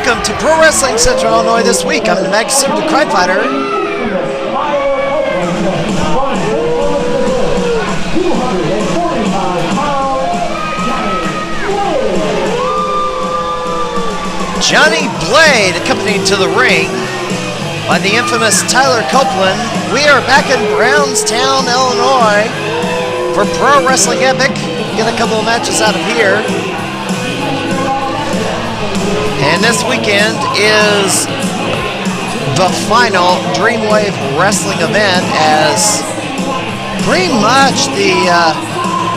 welcome to Pro Wrestling Central Illinois This Week. I'm the Mag Super the Crime Fighter. Johnny Blade, accompanied to the ring by the infamous Tyler Copeland. We are back in Brownstown, Illinois for Pro Wrestling Epic. Get a couple of matches out of here. And this weekend is the final Dreamwave Wrestling event, as pretty much the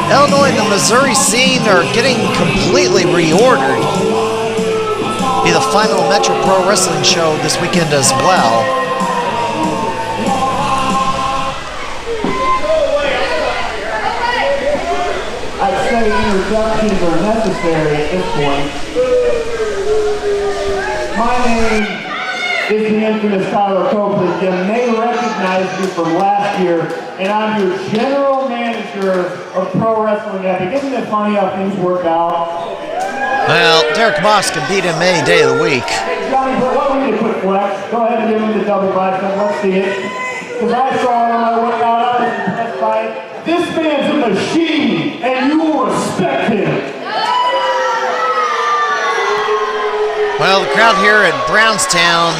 Illinois and the Missouri scene are getting completely reordered. Be the final Metro Pro Wrestling show this weekend as well. I'd say introductions are necessary at this point. My name is the infamous Tyler Copeland. You may recognize me from last year, and I'm your general manager of Pro Wrestling Epic. Isn't it funny how things work out? Well, Derek Moss can beat him any day of the week. Hey, Johnny, but what we need a quick flex. Go ahead and give him the double bicep. Let's see it. Because I saw it on my workout. I was impressed by it. This man's a machine, and you will respect him. Well, the crowd here at Brownstown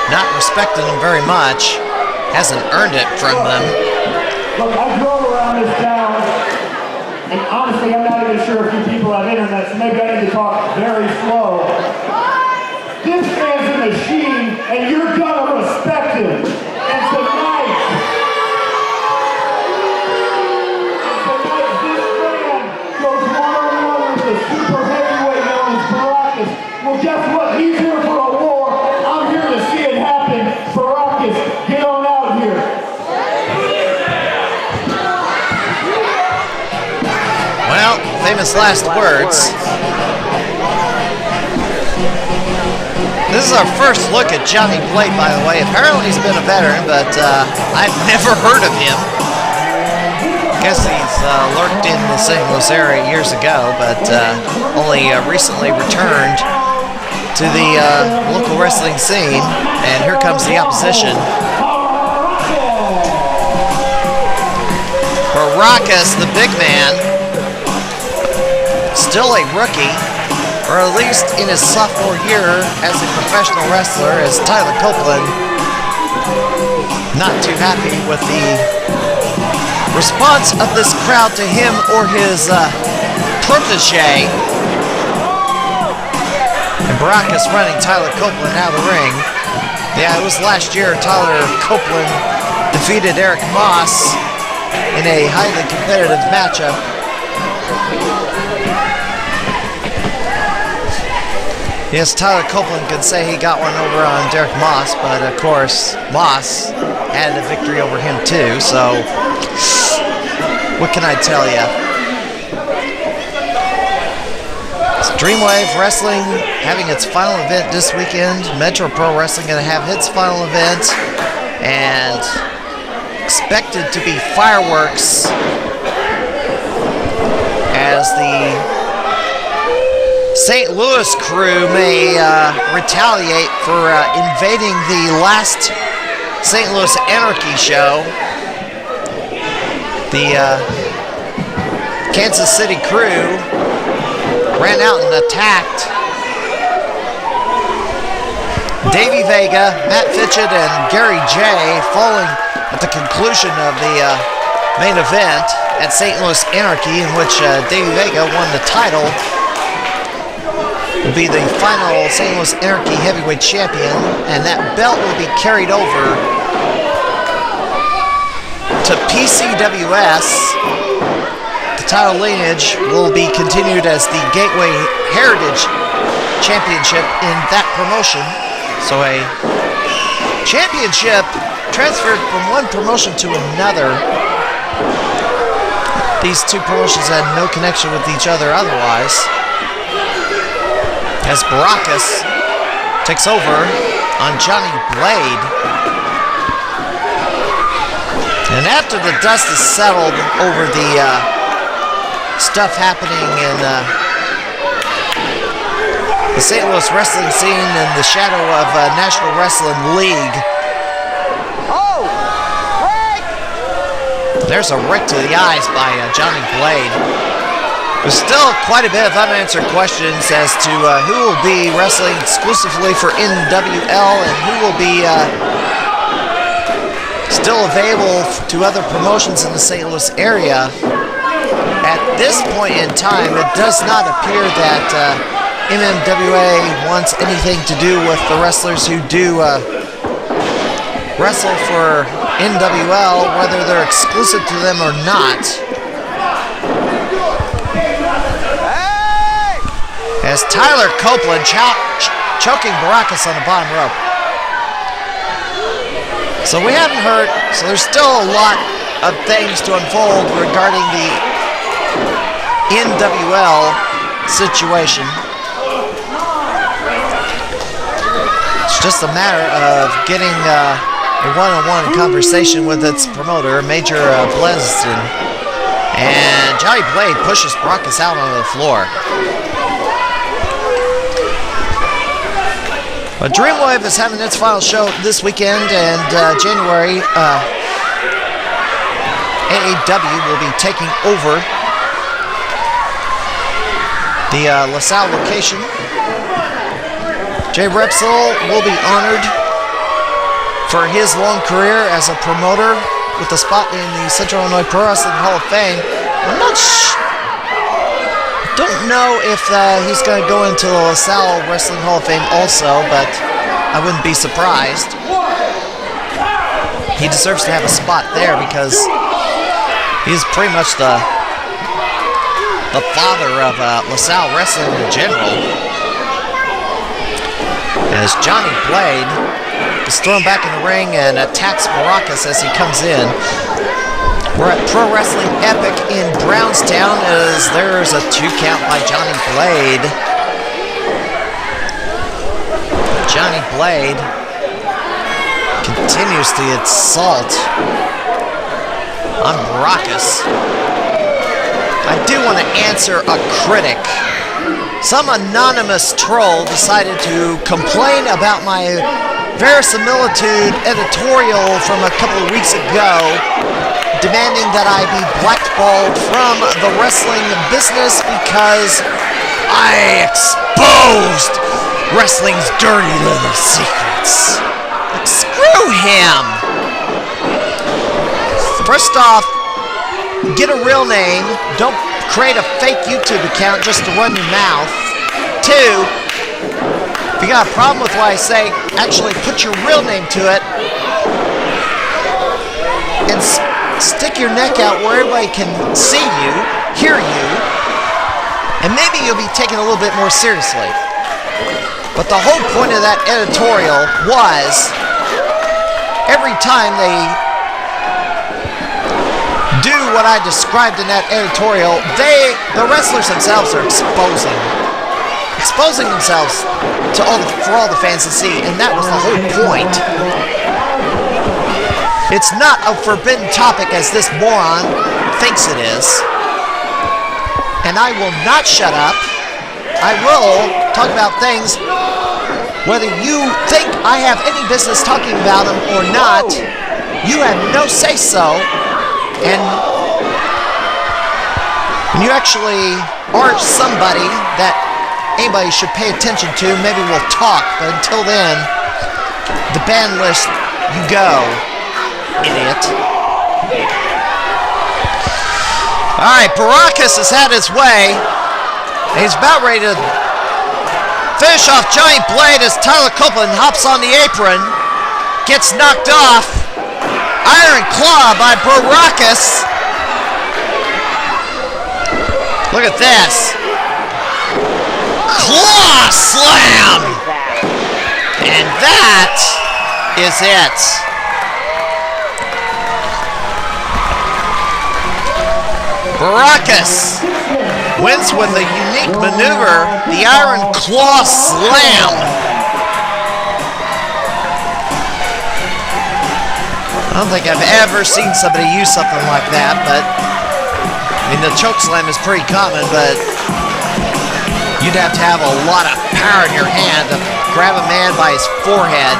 not respecting him very much. Hasn't earned it from them. Look, I drove around this town, and honestly, I'm not even sure if you people have internet, so maybe I need to talk very slow. This man's a machine, and you're gonna respect him. And tonight, this man goes one-on-one with the super heavyweight known as Barackus. Well, guess what? He's here for a war. I'm here to see it happen. Barackus, get on out here. Well, famous last words. This is our first look at Johnny Blade, by the way. Apparently he's been a veteran, but I've never heard of him. I guess he's lurked in the St. Louis area years ago, but only recently returned to the local wrestling scene. And here comes the opposition. Barackus, the big man, still a rookie, or at least in his sophomore year as a professional wrestler, as Tyler Copeland not too happy with the response of this crowd to him or his protege. And Barackus running Tyler Copeland out of the ring. Yeah, it was last year Tyler Copeland defeated Eric Moss in a highly competitive matchup. Yes, Tyler Copeland can say he got one over on Derek Moss, but of course, Moss had a victory over him too, so what can I tell you? It's Dreamwave Wrestling having its final event this weekend. Metro Pro Wrestling going to have its final event, and expected to be fireworks as the St. Louis crew may retaliate for invading the last St. Louis Anarchy show. The Kansas City crew ran out and attacked Davey Vega, Matt Fitchett, and Gary J, falling at the conclusion of the main event at St. Louis Anarchy, in which Davey Vega won the title. Will be the final St. Louis Anarchy heavyweight champion, and that belt will be carried over to PCWS. The title lineage will be continued as the Gateway Heritage Championship in that promotion. So a championship transferred from one promotion to another. These two promotions had no connection with each other otherwise, as Barackus takes over on Johnny Blade. And after the dust is settled over the stuff happening in the St. Louis wrestling scene in the shadow of National Wrestling League. Oh! Break! There's a rake to the eyes by Johnny Blade. There's still quite a bit of unanswered questions as to who will be wrestling exclusively for NWL and who will be still available to other promotions in the St. Louis area. At this point in time, it does not appear that MMWA wants anything to do with the wrestlers who do wrestle for NWL, whether they're exclusive to them or not. As Tyler Copeland choking Barackus on the bottom rope. So we haven't heard, so there's still a lot of things to unfold regarding the NWL situation. It's just a matter of getting a one-on-one conversation with its promoter, Major Blesden. And Johnny Blade pushes Barackus out onto the floor. But Dreamwave is having its final show this weekend, and January, AAW will be taking over the LaSalle location. Jay Repsol will be honored for his long career as a promoter with a spot in the Central Illinois Pro Wrestling Hall of Fame. I'm not don't know if he's going to go into the LaSalle Wrestling Hall of Fame also, but I wouldn't be surprised. He deserves to have a spot there because he's pretty much the father of LaSalle wrestling in general. As Johnny Blade is thrown back in the ring and attacks Barackus as he comes in. We're at Pro Wrestling Epic in Brownstown as there's a 2 count by Johnny Blade. Johnny Blade continues to assault on Barackus. I do want to answer a critic. Some anonymous troll decided to complain about my verisimilitude editorial from a couple of weeks ago, demanding that I be blackballed from the wrestling business because I exposed wrestling's dirty little secrets. Like, screw him! First off, get a real name. Don't create a fake YouTube account just to run your mouth. 2, if you got a problem with what I say, actually put your real name to it and stick your neck out where everybody can see you, hear you, and maybe you'll be taken a little bit more seriously. But the whole point of that editorial was every time they do what I described in that editorial, the wrestlers themselves are exposing themselves to for all the fans to see, and that was the whole point. It's not a forbidden topic as this moron thinks it is. And I will not shut up. I will talk about things, whether you think I have any business talking about them or not. You have no say-so. And when you actually are somebody that anybody should pay attention to, maybe we'll talk. But until then, the ban list, you go. Idiot. Alright, Barackus has had his way. He's about ready to finish off Johnny Blade as Tyler Copeland hops on the apron. Gets knocked off. Iron Claw by Barackus. Look at this. Claw slam! And that is it. Barackus wins with a unique maneuver, the Iron Claw Slam. I don't think I've ever seen somebody use something like that, but I mean, the choke slam is pretty common, but you'd have to have a lot of power in your hand to grab a man by his forehead.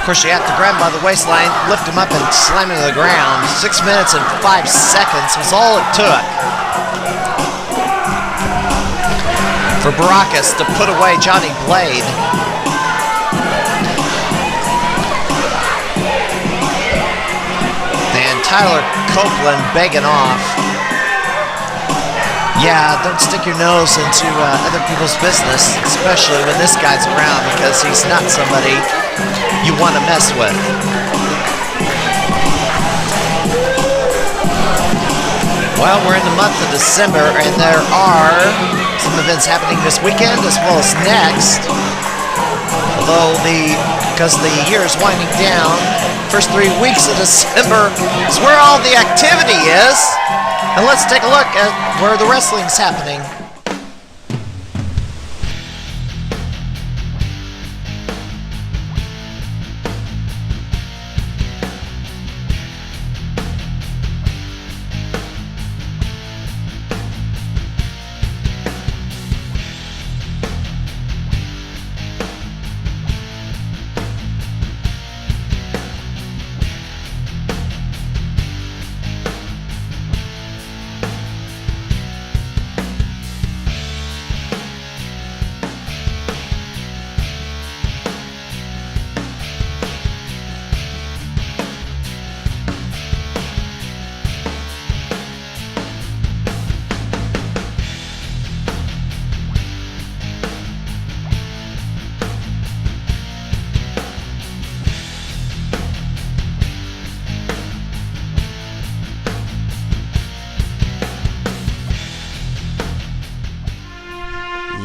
Of course, you have to grab him by the waistline, lift him up, and slam him to the ground. 6 minutes and 5 seconds was all it took for Barackus to put away Johnny Blade. And Tyler Copeland begging off. Yeah, don't stick your nose into other people's business, especially when this guy's around, because he's not somebody you want to mess with. Well, we're in the month of December, and there are some events happening this weekend as well as next. Although because the year is winding down, first 3 weeks of December is where all the activity is. And let's take a look at where the wrestling's happening.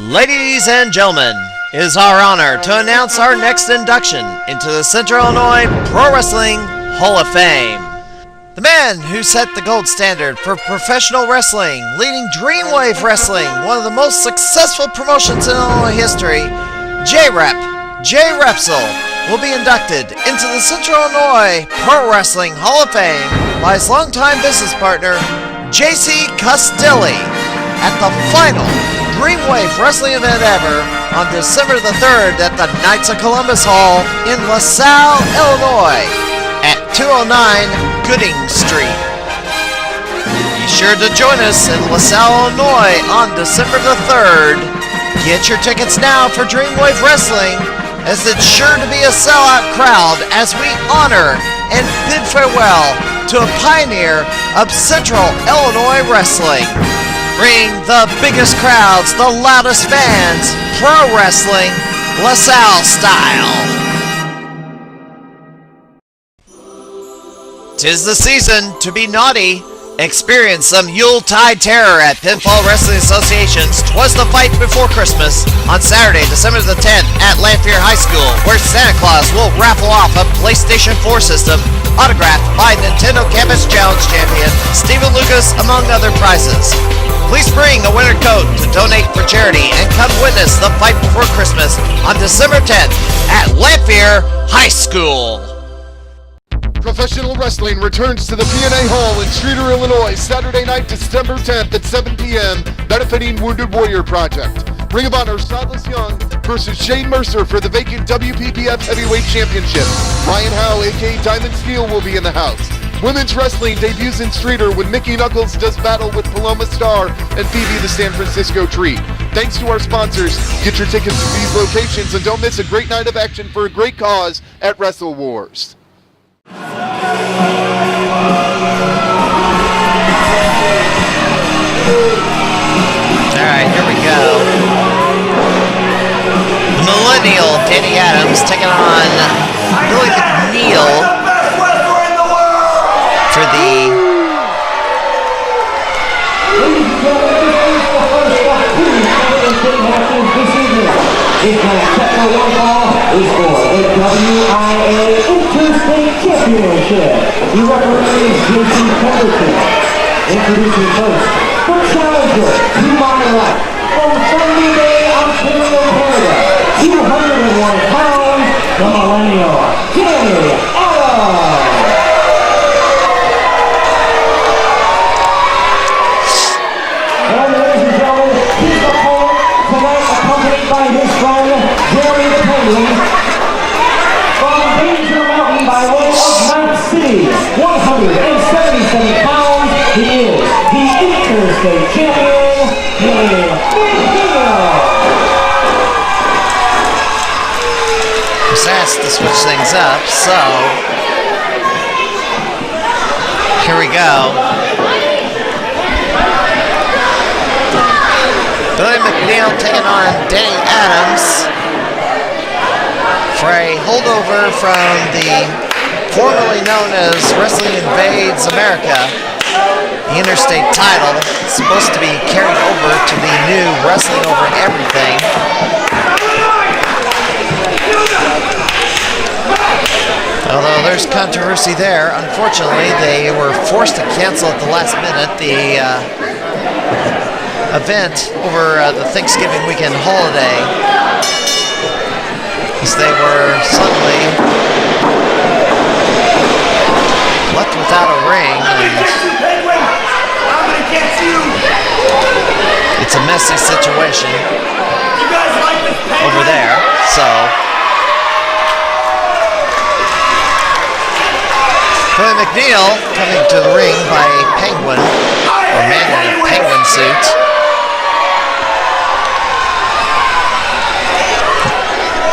Ladies and gentlemen, it is our honor to announce our next induction into the Central Illinois Pro Wrestling Hall of Fame. The man who set the gold standard for professional wrestling, leading Dreamwave Wrestling, one of the most successful promotions in Illinois history, J-Rep, Jay Repsel, will be inducted into the Central Illinois Pro Wrestling Hall of Fame by his longtime business partner, J.C. Castelli, at the final Dreamwave Wrestling event ever on December the 3rd at the Knights of Columbus Hall in LaSalle, Illinois at 209 Gooding Street. Be sure to join us in LaSalle, Illinois on December the 3rd. Get your tickets now for Dreamwave Wrestling, as it's sure to be a sellout crowd as we honor and bid farewell to a pioneer of Central Illinois wrestling. Bring the biggest crowds, the loudest fans, pro wrestling, LaSalle style. 'Tis the season to be naughty. Experience some Yuletide terror at Pinfall Wrestling Association's 'Twas the Fight Before Christmas on Saturday, December the 10th at Lanphier High School, where Santa Claus will raffle off a PlayStation 4 system autographed by Nintendo Campus Challenge champion Stephen Lucas, among other prizes. Please bring a winter coat to donate for charity and come witness the Fight Before Christmas on December 10th at Lanphier High School. Professional wrestling returns to the P&A Hall in Streator, Illinois, Saturday night, December 10th at 7 p.m., benefiting Wounded Warrior Project. Ring of Honor Silas Young versus Shane Mercer for the vacant WPPF Heavyweight Championship. Ryan Howe, a.k.a. Diamond Steel, will be in the house. Women's wrestling debuts in Streator when Mickey Knuckles does battle with Paloma Star and Phoebe the San Francisco Treat. Thanks to our sponsors. Get your tickets to these locations and don't miss a great night of action for a great cause at Wrestle Wars. Alright, here we go. Millennial Danny Adams taking on Billy McNeil for the is for the WIA Interstate Championship. The referee is J.C. Pemberton. Introducing first, the challenger to my right, from Sunday Bay, Ontario, Canada, 201 pounds, the millennial, Danny Adams. And ladies and gentlemen, his opponent tonight He is the Interstate Champion, Billy McNeil. Was asked to switch things up, so here we go. Billy McNeil taking on Danny Adams for a holdover from the formerly known as Wrestling Invades America. The Interstate title is supposed to be carried over to the new Wrestling Over Everything. Although there's controversy there, unfortunately they were forced to cancel at the last minute the event over the Thanksgiving weekend holiday, as they were suddenly left without a ring. It's a messy situation over there, so Billy McNeil coming to the ring by a penguin, or man in a penguin suit.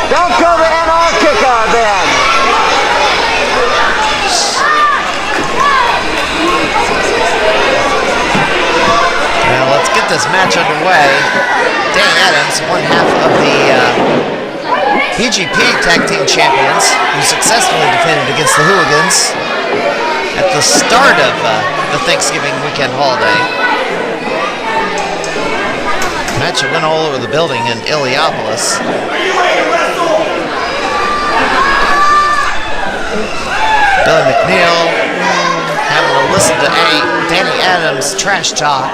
Don't go to Antarctica then. Now let's get this match underway. Danny Adams, one half of the PGP Tag Team Champions, who successfully defended against the Hooligans at the start of the Thanksgiving weekend holiday. The match that went all over the building in Illiopolis. Billy McNeil having to listen to Danny Adams' trash talk.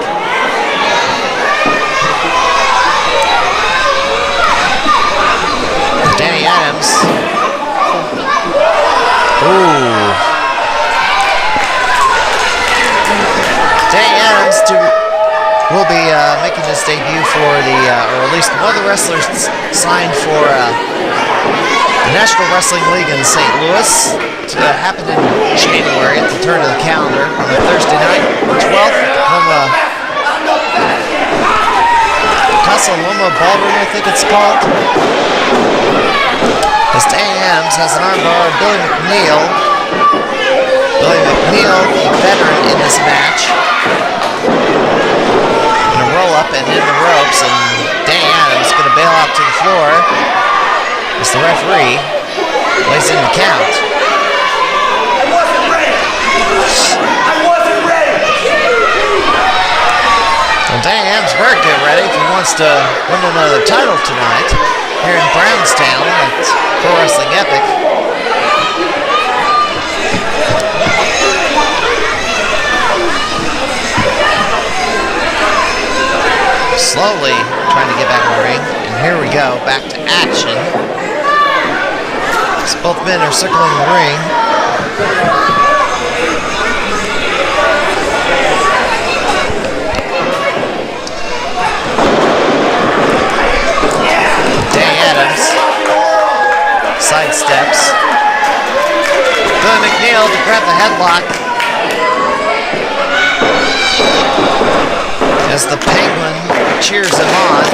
Danny Adams. Ooh. Danny Adams will be making his debut for the, or at least one of the wrestlers signed for the National Wrestling League in St. Louis. It happened in January at the turn of the calendar on a Thursday night, 12th, Casa Loma Ballroom, I think it's called. As Danny Adams has an armbar of Billy McNeil. Billy McNeil, the veteran in this match. In a roll-up and in the ropes, and Danny Adams going to bail out to the floor as the referee lays in the count. I wasn't ready. Well, Danny Adams better get ready if he wants to win another title tonight here in Brownstown at Pro Wrestling Epic. Slowly trying to get back in the ring, and here we go, back to action. As both men are circling the ring. Danny Adams sidesteps. Billy McNeil to grab the headlock as the Penguin cheers him on.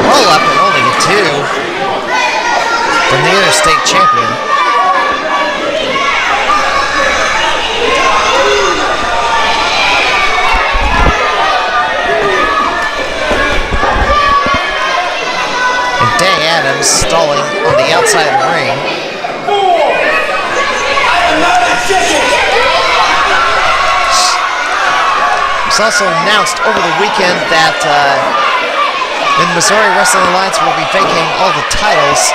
Roll up and only a 2 from the Interstate Champion. And Danny Adams stalling on the outside of the ring. I am not a chicken. It's also announced over the weekend that the Missouri Wrestling Alliance will be vacating all the titles.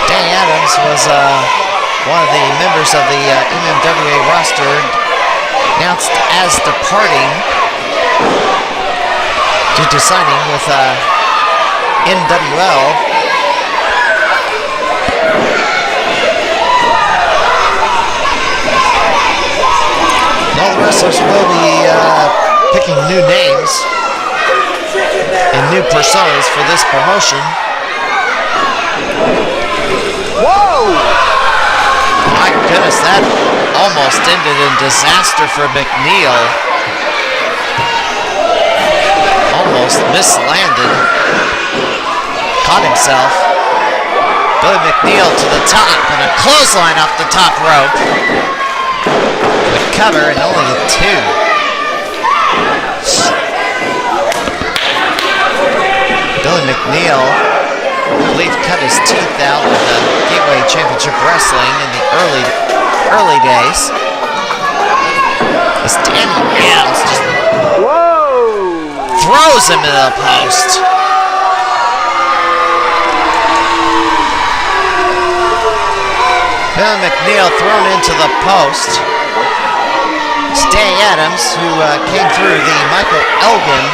Danny Adams was one of the members of the MMWA roster announced as departing due to signing with NWL. All the wrestlers will be picking new names and new personas for this promotion. Whoa! My goodness, that almost ended in disaster for McNeil. Almost mislanded. Caught himself. Billy McNeil to the top and a clothesline off the top rope. The cover and only a 2. Billy McNeil, I believe, cut his teeth out with the Gateway Championship Wrestling in the early days. As Danny Adams just throws him into the post. Billy McNeil thrown into the post. It's Danny Adams, who came through the Michael Elgin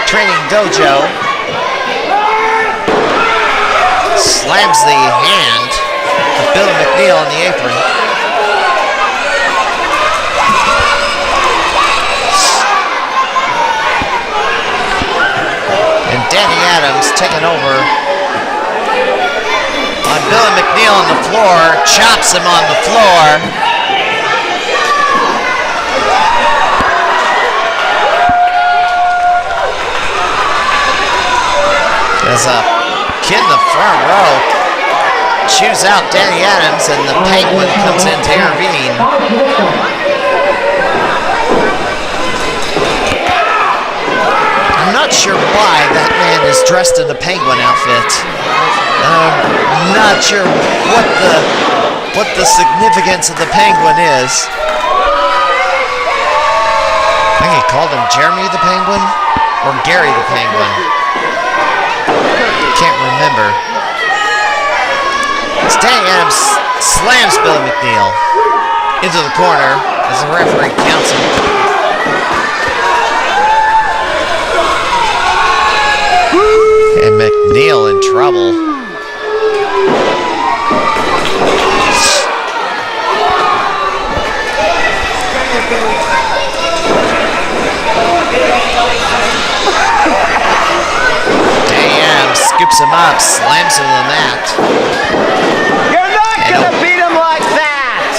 training dojo. Slams the hand of Billy McNeil on the apron. And Danny Adams taking over on Billy McNeil on the floor, chops him on the floor. As a kid in the front row chews out Danny Adams, and the Penguin comes in to intervene. I'm not sure why that man is dressed in the Penguin outfit. I'm not sure what the significance of the Penguin is. I think he called him Jeremy the Penguin or Gary the Penguin. Can't remember. Danny Adams slams Billy McNeil into the corner as the referee counts him. And McNeil in trouble. Scoops him up, slams him to the mat. You're not gonna beat him like that!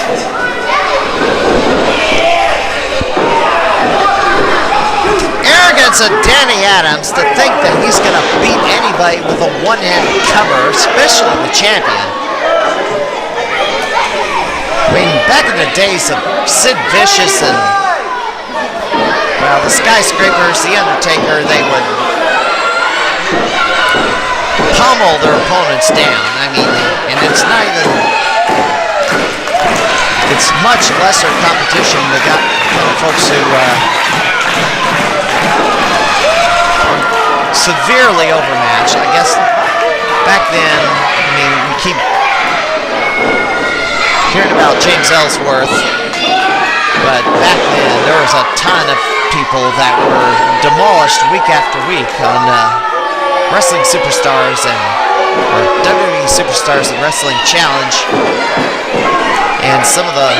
Arrogance of Danny Adams to think that he's gonna beat anybody with a one-hand cover, especially the champion. I mean, back in the days of Sid Vicious and, well, the Skyscrapers, the Undertaker, they would pummel their opponents down. I mean, and it's not even, it's much lesser competition. They got folks who are severely overmatched. I guess back then, I mean, we keep hearing about James Ellsworth, but back then there was a ton of people that were demolished week after week on Wrestling Superstars or WWE Superstars and Wrestling Challenge. And some of the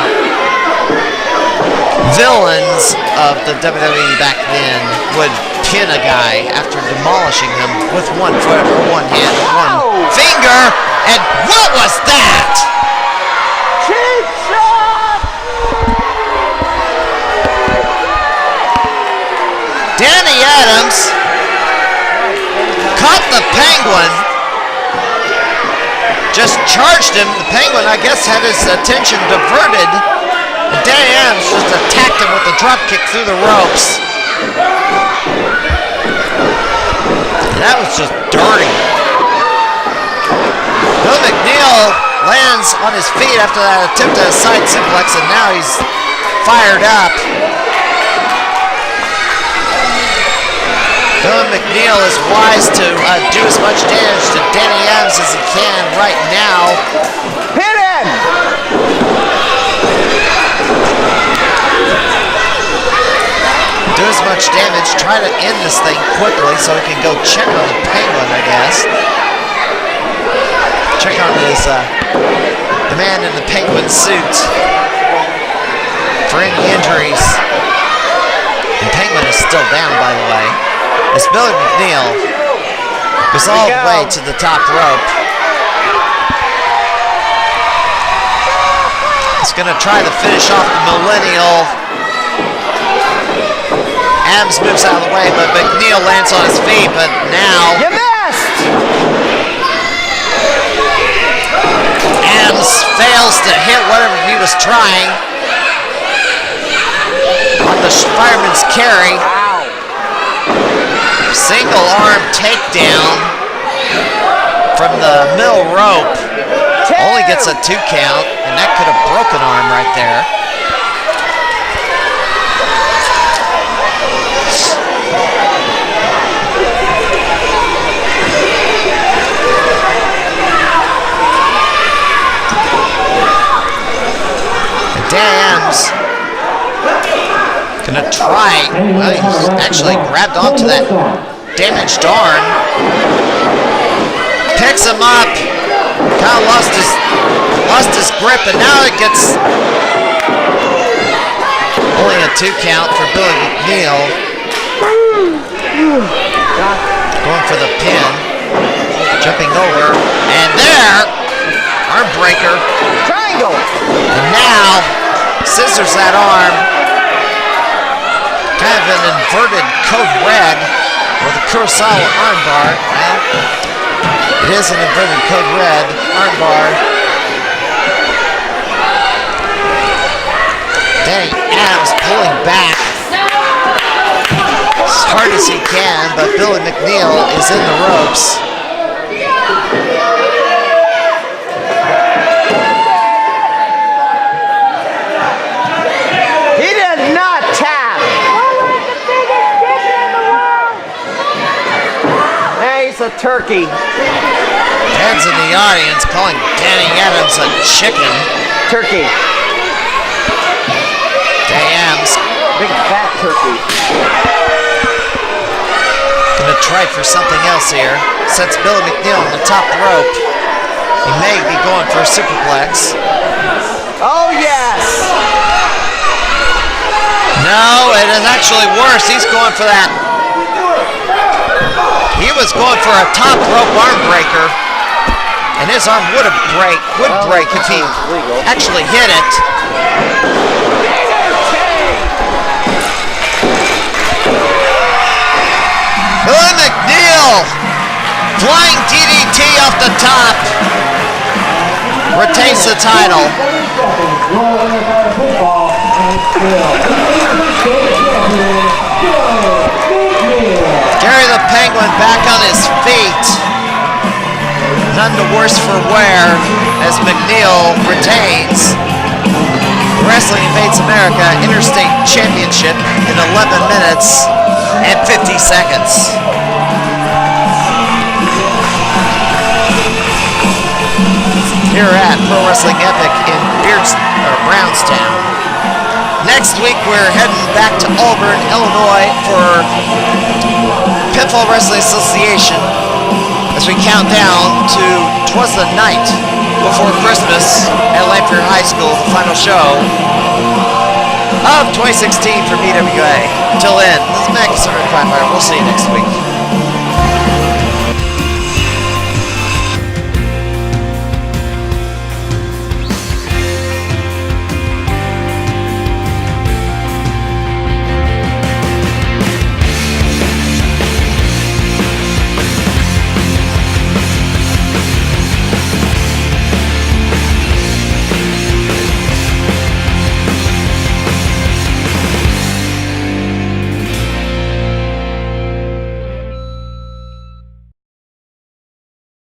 villains of the WWE back then would pin a guy after demolishing him with one foot or one hand or one finger. And what was that? Cheap shot! Danny Adams caught the Penguin, just charged him. The Penguin, I guess, had his attention diverted, and Danny Adams just attacked him with a drop kick through the ropes. And that was just dirty. Bill McNeil lands on his feet after that attempt at a side suplex, and now he's fired up. Billy McNeil is wise to do as much damage to Danny Adams as he can right now. Hit him! Do as much damage, try to end this thing quickly so he can go check on the Penguin, I guess. Check on his, the man in the Penguin suit for any injuries. And Penguin is still down, by the way. As Billy McNeil goes all the way to the top rope. He's going to try to finish off the Millennial. Adams moves out of the way, but McNeil lands on his feet, but now... You missed! Adams fails to hit whatever he was trying on the fireman's carry. Single arm takedown from the middle rope. Only gets a 2 count, and that could have broken arm right there. And Dams gonna try. Well, he's actually grabbed onto that damaged arm. Picks him up. Kind of lost his grip, and now it gets only a 2 count for Billy McNeil. Going for the pin, jumping over, and there, arm breaker. Triangle. And now scissors that arm. Kind of an inverted code red with a Kurosawa armbar. Well, it is an inverted code red armbar. Danny Adams pulling back as hard as he can, but Billy McNeil is in the ropes. He did not tap. Hey, he's a turkey. Fans in the audience calling Danny Adams a chicken. Turkey. Adams. Big fat turkey. Gonna try for something else here. Sets Billy McNeil on the top rope. He may be going for a superplex. Oh, yes. No, it is actually worse. He's going for that. He was going for a top rope arm breaker, and his arm would break if he actually hit it. Billy McNeil, flying DDT off the top, retains the title. Gary the Penguin back on his feet. None the worse for wear as McNeil retains the Wrestling Invades America Interstate Championship in 11 minutes and 50 seconds. Here at Pro Wrestling Epic in Brownstown. Next week we're heading back to Auburn, Illinois for Pinfall Wrestling Association as we count down to "'Twas the Night Before Christmas at Lanphier High School, the final show of 2016 for PWA. Until then, this is Matt Conservative Fire. We'll see you next week.